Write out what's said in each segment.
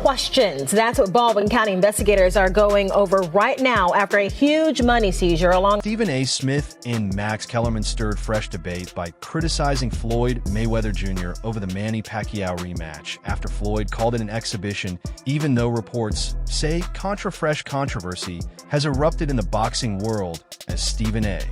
questions. That's what Baldwin County investigators are going over right now after a huge money seizure along. Stephen A. Smith and Max Kellerman stirred fresh debate by criticizing Floyd Mayweather Jr. over the Manny Pacquiao rematch after Floyd called it an exhibition, even though reports say fresh controversy has erupted in the boxing world as Stephen A.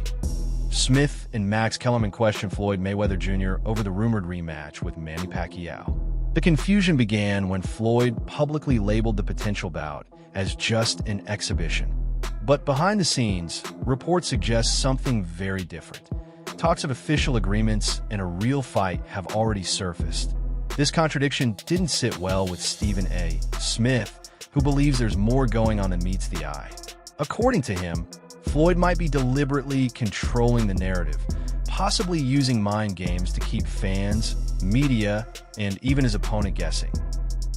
Smith and Max Kellerman questioned Floyd Mayweather Jr. over the rumored rematch with Manny Pacquiao. The confusion began when Floyd publicly labeled the potential bout as just an exhibition. But behind the scenes, reports suggest something very different. Talks of official agreements and a real fight have already surfaced. This contradiction didn't sit well with Stephen A. Smith, who believes there's more going on than meets the eye. According to him, Floyd might be deliberately controlling the narrative, possibly using mind games to keep fans, media, and even his opponent guessing.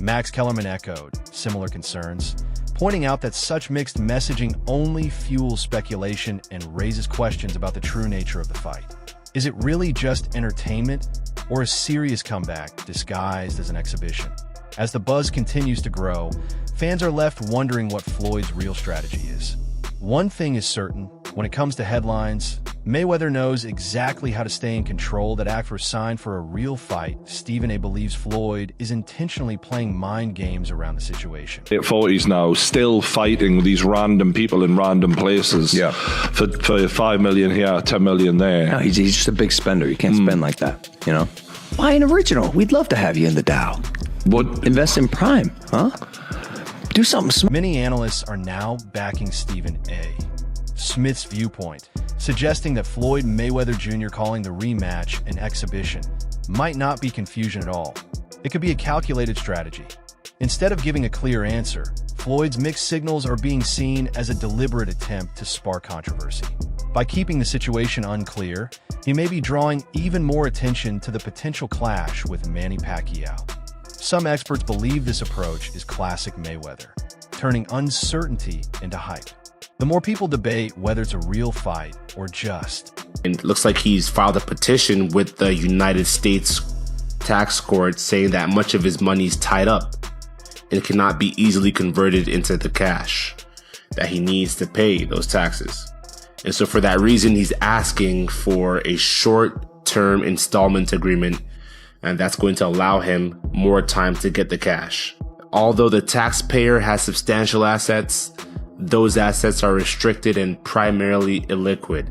Max Kellerman echoed similar concerns, pointing out that such mixed messaging only fuels speculation and raises questions about the true nature of the fight. Is it really just entertainment, or a serious comeback disguised as an exhibition? As the buzz continues to grow, fans are left wondering what Floyd's real strategy is. One thing is certain, when it comes to headlines, Mayweather knows exactly how to stay in control. That act was signed for a real fight. Stephen A. believes Floyd is intentionally playing mind games around the situation. 40s now, still fighting with these random people in random places. Yeah. For 5 million here, 10 million there. No, he's just a big spender. You can't spend like that, you know? Buy an original. We'd love to have you in the Dow. What? Invest in Prime, huh? Do something smart. Many analysts are now backing Stephen A. Smith's viewpoint, suggesting that Floyd Mayweather Jr. calling the rematch an exhibition might not be confusion at all. It could be a calculated strategy. Instead of giving a clear answer, Floyd's mixed signals are being seen as a deliberate attempt to spark controversy. By keeping the situation unclear, he may be drawing even more attention to the potential clash with Manny Pacquiao. Some experts believe this approach is classic Mayweather, turning uncertainty into hype. The more people debate whether it's a real fight or just. And it looks like he's filed a petition with the United States tax court saying that much of his money is tied up and cannot be easily converted into the cash that he needs to pay those taxes. And so for that reason, he's asking for a short-term installment agreement, and that's going to allow him more time to get the cash. Although the taxpayer has substantial assets, those assets are restricted and primarily illiquid.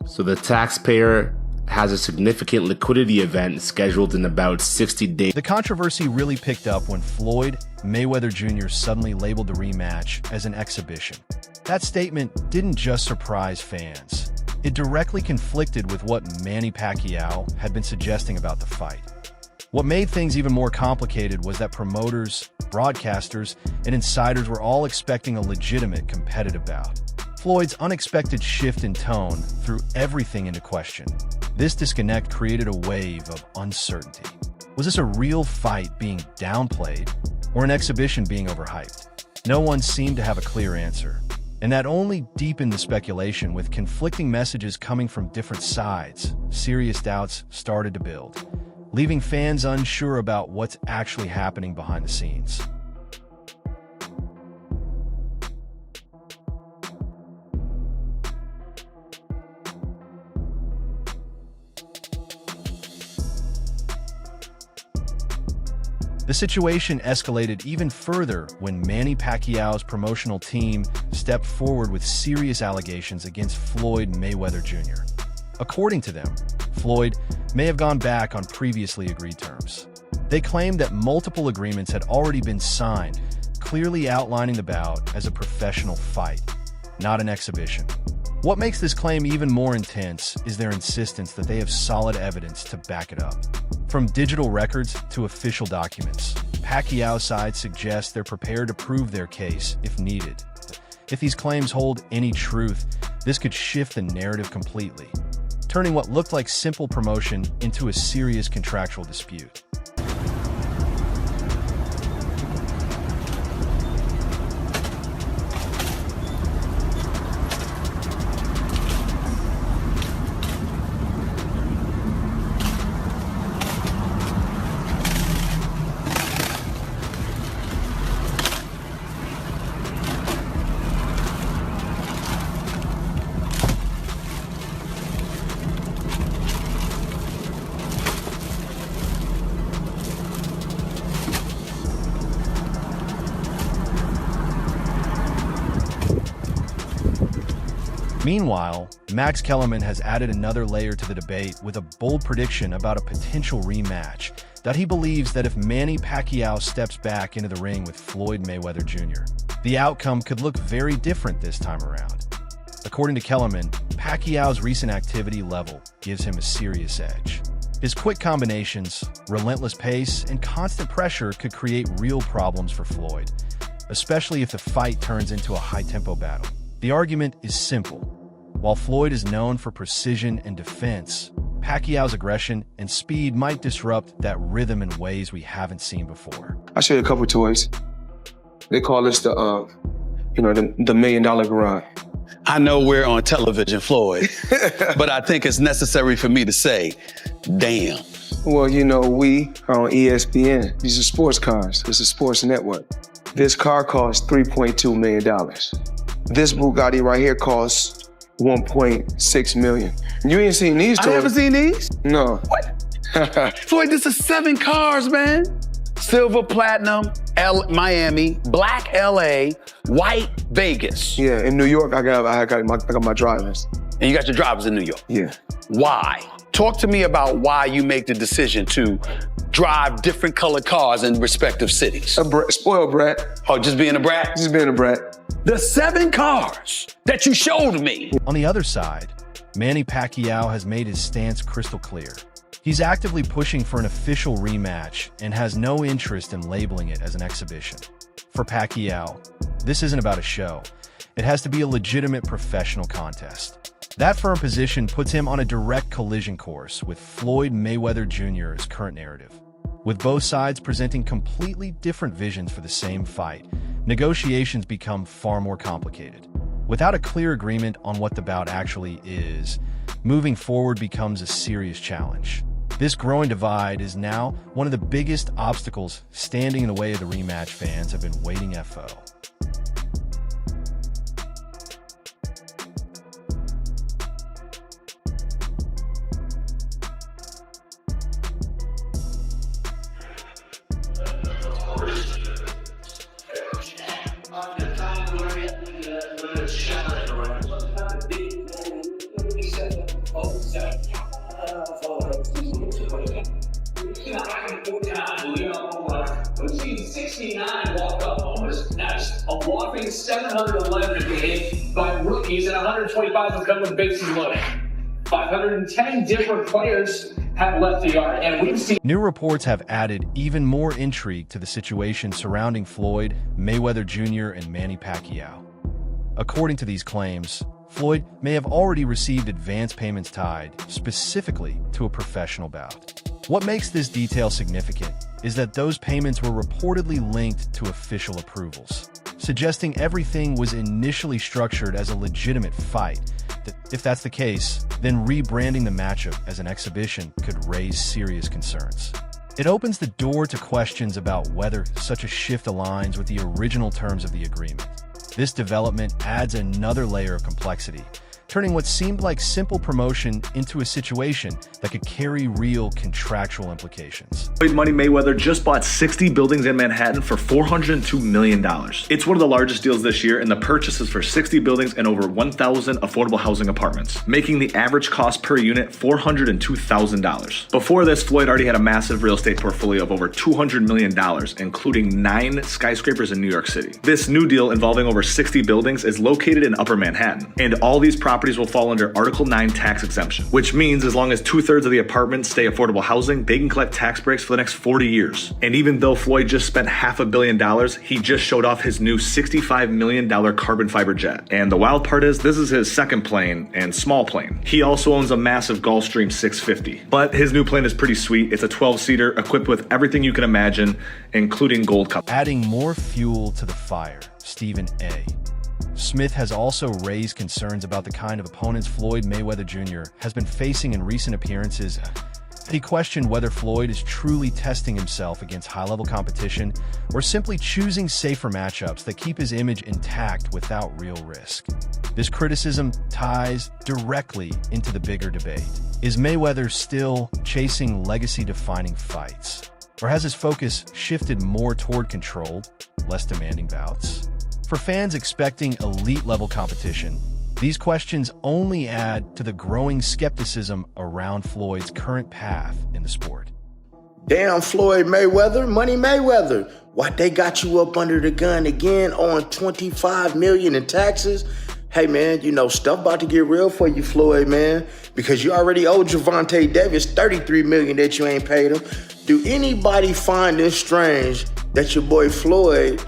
So the taxpayer has a significant liquidity event scheduled in about 60 days. The controversy really picked up when Floyd Mayweather Jr. suddenly labeled the rematch as an exhibition. That statement didn't just surprise fans. It directly conflicted with what Manny Pacquiao had been suggesting about the fight. What made things even more complicated was that promoters, broadcasters, and insiders were all expecting a legitimate competitive bout. Floyd's unexpected shift in tone threw everything into question. This disconnect created a wave of uncertainty. Was this a real fight being downplayed, or an exhibition being overhyped? No one seemed to have a clear answer, and that only deepened the speculation. With conflicting messages coming from different sides, serious doubts started to build, leaving fans unsure about what's actually happening behind the scenes. The situation escalated even further when Manny Pacquiao's promotional team stepped forward with serious allegations against Floyd Mayweather Jr. According to them, Floyd may have gone back on previously agreed terms. They claimed that multiple agreements had already been signed, clearly outlining the bout as a professional fight, not an exhibition. What makes this claim even more intense is their insistence that they have solid evidence to back it up. From digital records to official documents, Pacquiao's side suggests they're prepared to prove their case if needed. If these claims hold any truth, this could shift the narrative completely, turning what looked like simple promotion into a serious contractual dispute. Meanwhile, Max Kellerman has added another layer to the debate with a bold prediction about a potential rematch that he believes that if Manny Pacquiao steps back into the ring with Floyd Mayweather Jr., the outcome could look very different this time around. According to Kellerman, Pacquiao's recent activity level gives him a serious edge. His quick combinations, relentless pace, and constant pressure could create real problems for Floyd, especially if the fight turns into a high-tempo battle. The argument is simple. While Floyd is known for precision and defense, Pacquiao's aggression and speed might disrupt that rhythm in ways we haven't seen before. I'll show you a couple toys. They call this the $1 million garage. I know we're on television, Floyd, but I think it's necessary for me to say, damn. Well, we are on ESPN. These are sports cars. This is a sports network. This car costs $3.2 million. This Bugatti right here costs $1.6 million. You ain't seen these toys. I haven't seen these? No. What? Floyd, this is 7 cars, man. Silver, platinum, Miami, black LA, white Vegas. Yeah, in New York, I got my drivers. And you got your drivers in New York? Yeah. Why? Talk to me about why you make the decision to drive different colored cars in respective cities. Spoiled brat. Oh, just being a brat? Just being a brat. The 7 cars that you showed me. On the other side, Manny Pacquiao has made his stance crystal clear. He's actively pushing for an official rematch and has no interest in labeling it as an exhibition. For Pacquiao, this isn't about a show. It has to be a legitimate professional contest. That firm position puts him on a direct collision course with Floyd Mayweather Jr.'s current narrative. With both sides presenting completely different visions for the same fight, negotiations become far more complicated. Without a clear agreement on what the bout actually is, moving forward becomes a serious challenge. This growing divide is now one of the biggest obstacles standing in the way of the rematch fans have been waiting for. We've seen 69 walk up almost next, a whopping 711 a game by rookies, and 125 have come with bases loaded. 510 different players have left the yard, and we've seen... New reports have added even more intrigue to the situation surrounding Floyd, Mayweather Jr., and Manny Pacquiao. According to these claims, Floyd may have already received advance payments tied specifically to a professional bout. What makes this detail significant is that those payments were reportedly linked to official approvals, suggesting everything was initially structured as a legitimate fight. If that's the case, then rebranding the matchup as an exhibition could raise serious concerns. It opens the door to questions about whether such a shift aligns with the original terms of the agreement. This development adds another layer of complexity, turning what seemed like simple promotion into a situation that could carry real contractual implications. Money Mayweather just bought 60 buildings in Manhattan for $402 million. It's one of the largest deals this year, and the purchase is for 60 buildings and over 1,000 affordable housing apartments, making the average cost per unit $402,000. Before this, Floyd already had a massive real estate portfolio of over $200 million, including 9 skyscrapers in New York City. This new deal involving over 60 buildings is located in Upper Manhattan, and all these properties will fall under Article 9 tax exemption, which means as long as 2/3 of the apartments stay affordable housing, they can collect tax breaks for the next 40 years. And even though Floyd just spent $500 million, he just showed off his new $65 million carbon fiber jet. And the wild part is, this is his second plane and small plane. He also owns a massive Gulfstream 650. But his new plane is pretty sweet. It's a 12-seater equipped with everything you can imagine, including gold cup. Adding more fuel to the fire, Stephen A. Smith has also raised concerns about the kind of opponents Floyd Mayweather Jr. has been facing in recent appearances. He questioned whether Floyd is truly testing himself against high-level competition or simply choosing safer matchups that keep his image intact without real risk. This criticism ties directly into the bigger debate. Is Mayweather still chasing legacy-defining fights? Or has his focus shifted more toward controlled, less demanding bouts? For fans expecting elite-level competition, These questions only add to the growing skepticism around Floyd's current path in the sport. Damn, Floyd Mayweather, Money Mayweather. What, they got you up under the gun again on $25 million in taxes? Hey, man, you know, stuff about to get real for you, Floyd, man, because you already owe Gervonta Davis $33 million that you ain't paid him. Do anybody find this strange that your boy Floyd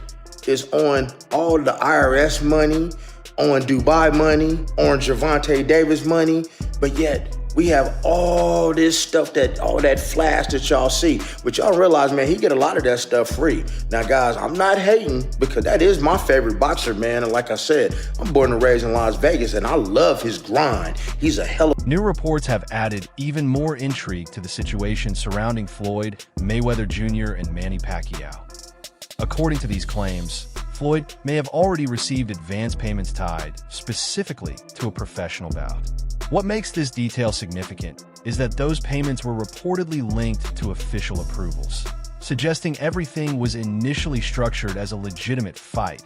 is on all the IRS money, on Dubai money, on Gervonta Davis money, but yet we have all this stuff, all that flash that y'all see. But y'all realize, man, he get a lot of that stuff free. Now, guys, I'm not hating because that is my favorite boxer, man. And like I said, I'm born and raised in Las Vegas, and I love his grind. He's a hell of... New reports have added even more intrigue to the situation surrounding Floyd, Mayweather Jr., and Manny Pacquiao. According to these claims, Floyd may have already received advance payments tied specifically to a professional bout. What makes this detail significant is that those payments were reportedly linked to official approvals, suggesting everything was initially structured as a legitimate fight.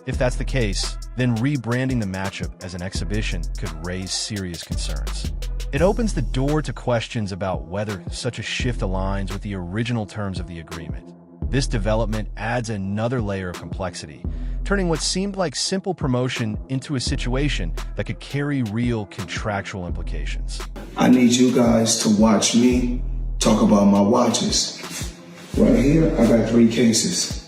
If that's the case, then rebranding the matchup as an exhibition could raise serious concerns. It opens the door to questions about whether such a shift aligns with the original terms of the agreement. This development adds another layer of complexity, turning what seemed like simple promotion into a situation that could carry real contractual implications. I need you guys to watch me talk about my watches. Right here, I got 3 cases,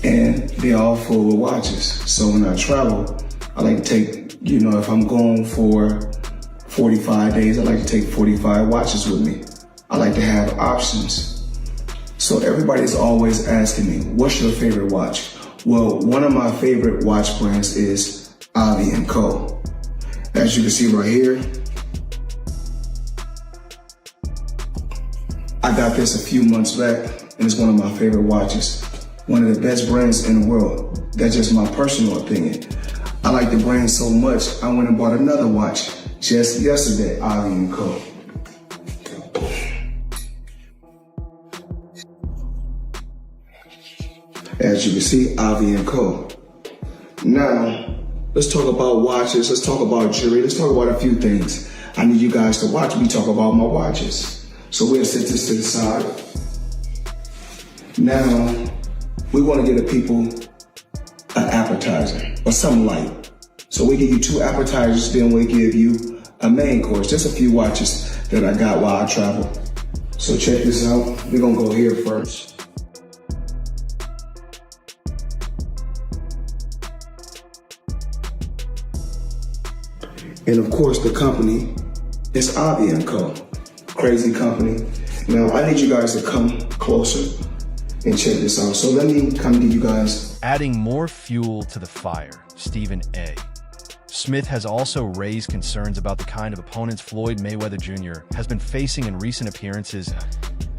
and they're all full with watches. So when I travel, I like to take, you know, if I'm going for 45 days, I like to take 45 watches with me. I like to have options. So everybody's always asking me, what's your favorite watch? Well, one of my favorite watch brands is Avi & Co. As you can see right here, I got this a few months back, and it's one of my favorite watches. One of the best brands in the world. That's just my personal opinion. I like the brand so much, I went and bought another watch just yesterday, Avi & Co. As you can see, Avi & Co. Now, let's talk about watches, let's talk about jewelry, let's talk about a few things. I need you guys to watch me talk about my watches. So we'll set this to the side. Now, we want to give the people an appetizer or something light. So we give you 2 appetizers, then we give you a main course, just a few watches that I got while I travel. So check this out, we're gonna go here first. And of course, the company is Avi & Co. Crazy company. Now, I need you guys to come closer and check this out. So let me come to you guys. Adding more fuel to the fire, Stephen A. Smith has also raised concerns about the kind of opponents Floyd Mayweather Jr. has been facing in recent appearances.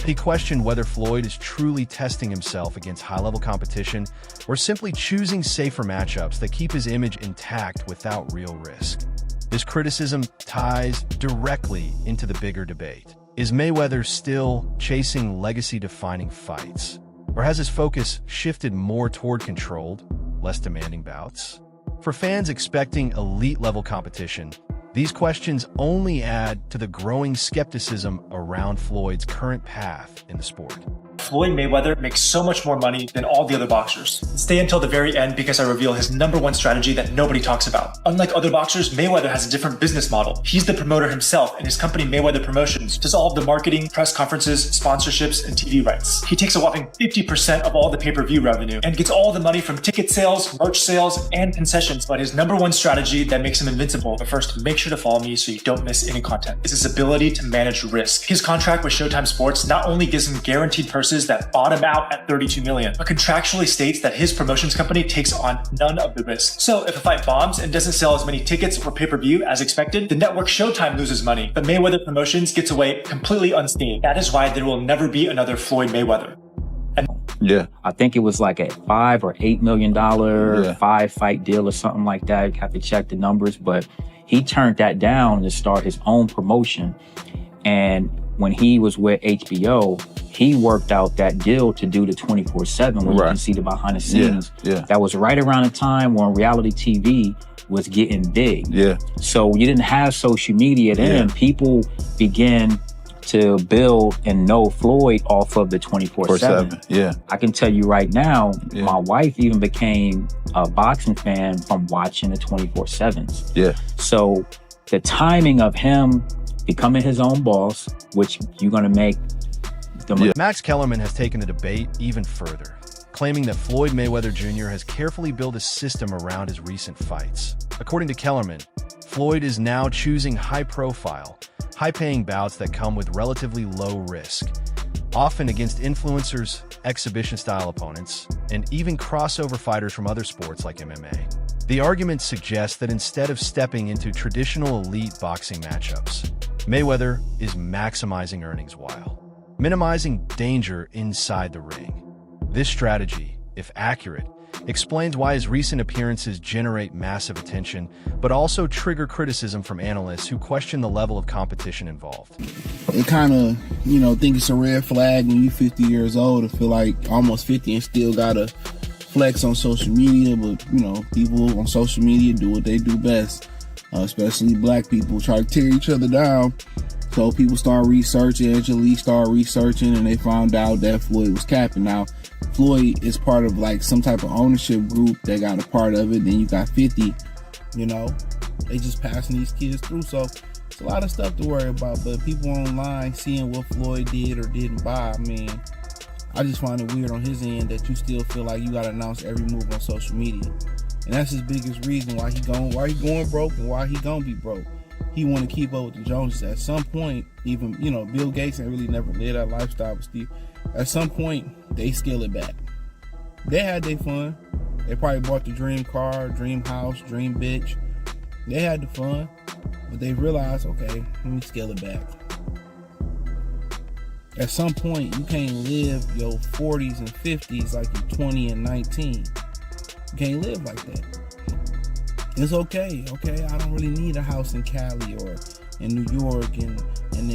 He questioned whether Floyd is truly testing himself against high-level competition or simply choosing safer matchups that keep his image intact without real risk. This criticism ties directly into the bigger debate. Is Mayweather still chasing legacy-defining fights? Or has his focus shifted more toward controlled, less demanding bouts? For fans expecting elite-level competition, these questions only add to the growing skepticism around Floyd's current path in the sport. Floyd Mayweather makes so much more money than all the other boxers. Stay until the very end because I reveal his #1 strategy that nobody talks about. Unlike other boxers, Mayweather has a different business model. He's the promoter himself, and his company Mayweather Promotions does all of the marketing, press conferences, sponsorships, and TV rights. He takes a whopping 50% of all the pay-per-view revenue and gets all the money from ticket sales, merch sales, and concessions. But his #1 strategy that makes him invincible, but first, make sure to follow me so you don't miss any content, is his ability to manage risk. His contract with Showtime Sports not only gives him guaranteed purses that bottom out at $32 million, but contractually states that his promotions company takes on none of the risk. So if a fight bombs and doesn't sell as many tickets or pay-per-view as expected, the network Showtime loses money, but Mayweather Promotions gets away completely unscathed. That is why there will never be another Floyd Mayweather. Yeah, I think it was like a $5 or $8 million 5-fight deal or something like that. You have to check the numbers, but he turned that down to start his own promotion. And when he was with HBO, he worked out that deal to do the 24/7 where you can see the behind the scenes. That was right around the time when reality TV was getting big. Yeah. So you didn't have social media then. Yeah. People began to build and know Floyd off of the 24/7. Yeah. I can tell you right now, my wife even became a boxing fan from watching the 24/7s. Yeah. So the timing of him becoming his own boss, which you're going to make the Max Kellerman has taken the debate even further, claiming that Floyd Mayweather Jr. has carefully built a system around his recent fights. According to Kellerman, Floyd is now choosing high-profile, high-paying bouts that come with relatively low risk, often against influencers, exhibition-style opponents, and even crossover fighters from other sports like MMA. The argument suggests that instead of stepping into traditional elite boxing matchups, Mayweather is maximizing earnings while minimizing danger inside the ring. This strategy, if accurate, explains why his recent appearances generate massive attention, but also trigger criticism from analysts who question the level of competition involved. They kind of, think it's a red flag when you're 50 years old and feel like almost 50 and still gotta flex on social media. But, people on social media do what they do best, especially black people try to tear each other down. So people start researching, Angelique started researching, and they found out that Floyd was capping. Now, Floyd is part of like some type of ownership group that got a part of it. Then you got 50, they just passing these kids through. So it's a lot of stuff to worry about. But people online seeing what Floyd did or didn't buy, I just find it weird on his end that you still feel like you got to announce every move on social media. And that's his biggest reason why he going broke and why he gonna be broke. He want to keep up with the Joneses. At some point, even, Bill Gates ain't really never lived that lifestyle with Steve. At some point, they scale it back. They had their fun. They probably bought the dream car, dream house, dream bitch. They had the fun, but they realized, okay, let me scale it back. At some point, you can't live your 40s and 50s like you're 20 and 19. You can't live like that. It's okay. I don't really need a house in Cali or in New York.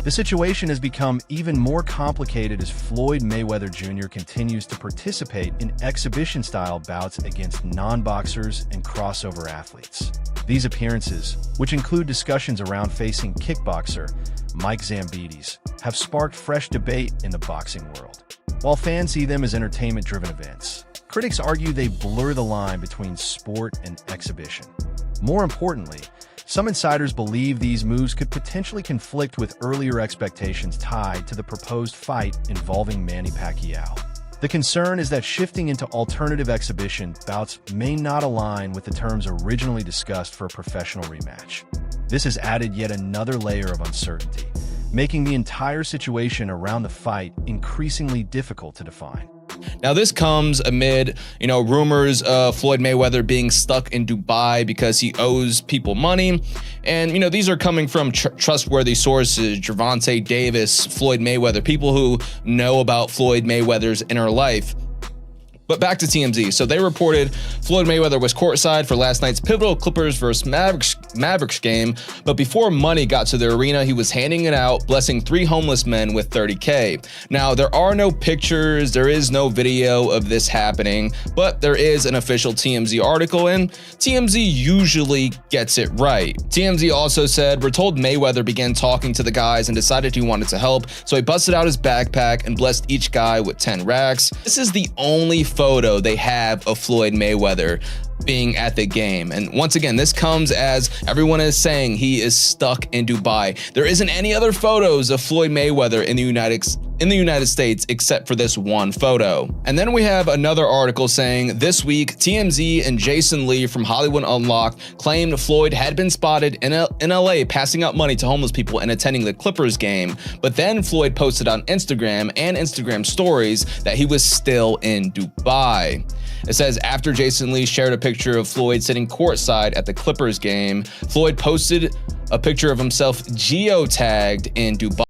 The situation has become even more complicated as Floyd Mayweather Jr. continues to participate in exhibition-style bouts against non-boxers and crossover athletes. These appearances, which include discussions around facing kickboxer Mike Zambides, have sparked fresh debate in the boxing world. While fans see them as entertainment-driven events, critics argue they blur the line between sport and exhibition. More importantly, some insiders believe these moves could potentially conflict with earlier expectations tied to the proposed fight involving Manny Pacquiao. The concern is that shifting into alternative exhibition bouts may not align with the terms originally discussed for a professional rematch. This has added yet another layer of uncertainty, making the entire situation around the fight increasingly difficult to define. Now, this comes amid, rumors of Floyd Mayweather being stuck in Dubai because he owes people money. And, these are coming from trustworthy sources, Gervonta Davis, Floyd Mayweather, people who know about Floyd Mayweather's inner life. But back to TMZ. So they reported Floyd Mayweather was courtside for last night's pivotal Clippers versus Mavericks game. But before money got to the arena, he was handing it out, blessing 3 homeless men with $30K. Now, there are no pictures, there is no video of this happening, but there is an official TMZ article, and TMZ usually gets it right. TMZ also said, we're told Mayweather began talking to the guys and decided he wanted to help, so he busted out his backpack and blessed each guy with 10 racks. This is the only photo they have of Floyd Mayweather being at the game. And once again, this comes as everyone is saying he is stuck in Dubai. There isn't any other photos of Floyd Mayweather in the United States except for this one photo. And then we have another article saying this week, TMZ and Jason Lee from Hollywood Unlocked claimed Floyd had been spotted in LA passing out money to homeless people and attending the Clippers game. But then Floyd posted on Instagram and Instagram stories that he was still in Dubai. It says, after Jason Lee shared a picture of Floyd sitting courtside at the Clippers game, Floyd posted a picture of himself geotagged in Dubai.